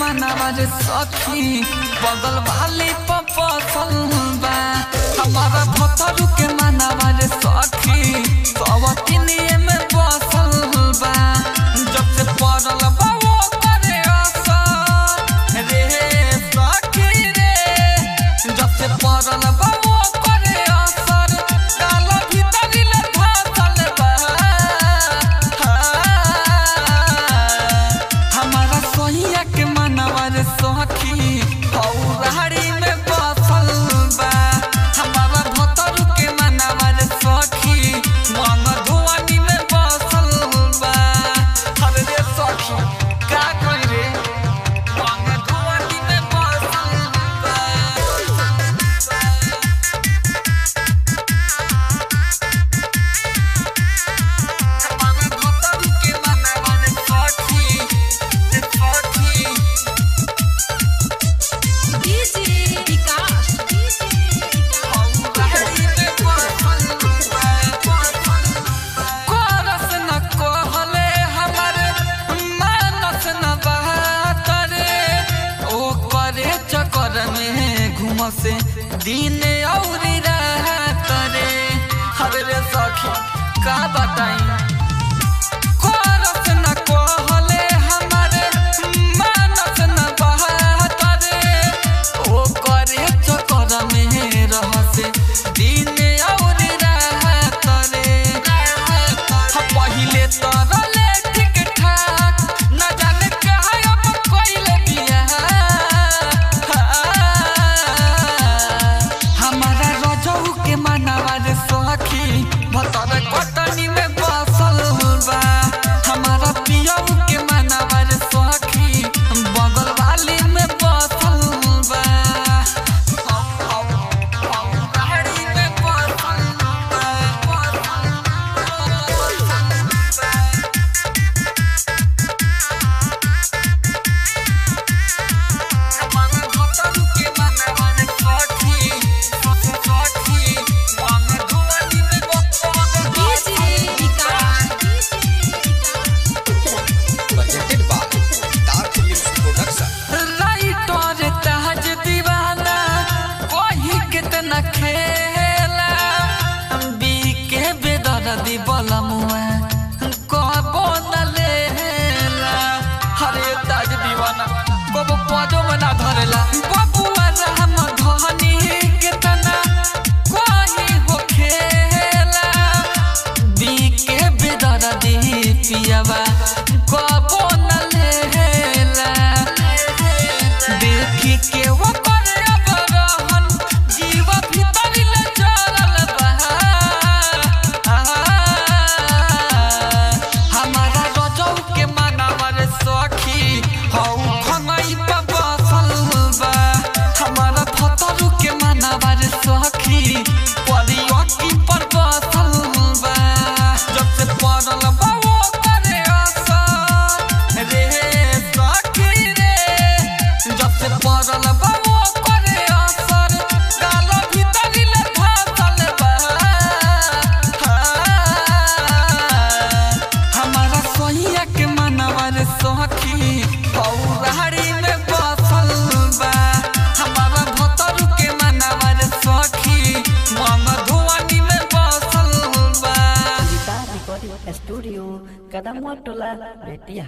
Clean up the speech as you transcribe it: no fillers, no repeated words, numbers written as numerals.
मनवा रे सखी बगल वाली पपसल बा हमारा भतरू के मनवा रे सखी सवतिनिए में बसल बा जब से पड़ल बा वो करे असर रे सखी रे जब से पड़ल बा वो करे असर काल भीतर ले धसल बा हमारा सोहिया के मनवा रे सखी हौराड़ी में बसल बा हमारा भतरू के मनवा रे सखी मन धुआनी में बसल बा अरे रे सखी का कहि रे मन धुआनी में बसल बा हमारा भतरू के मनवा रे सखी से दिन और रात रे हरे रे सखी का बताई करस न कहले हमारे मानस न बहात रे ओ करे चक्कर में रह से दिन और रात रे पहिले तरले ठीक ठाक न जाने कहा अब कोइले बिया सखी भतर कटनी में बसल बा हमारा पियऊ के मनवा रे सखी बगल वाली में बसल बा हौराड़ी में बसल बा हमारा भतरू के मनवा रे सखी खेला बीके बेदर्दी बलमुआ कबो न लेला हरे ताज दीवाना कबो पाजो में ना धरेला बबुआ राम धनी के तना कोई हो खेला बीके बेदर्दी पियावा कबो न लेला देखी के वो सखी हौराड़ी में बसल बा हमारा भतरू के मनवा रे सखी मन धुआनी में बसल बा स्टूडियो कदम टोला बेटिया।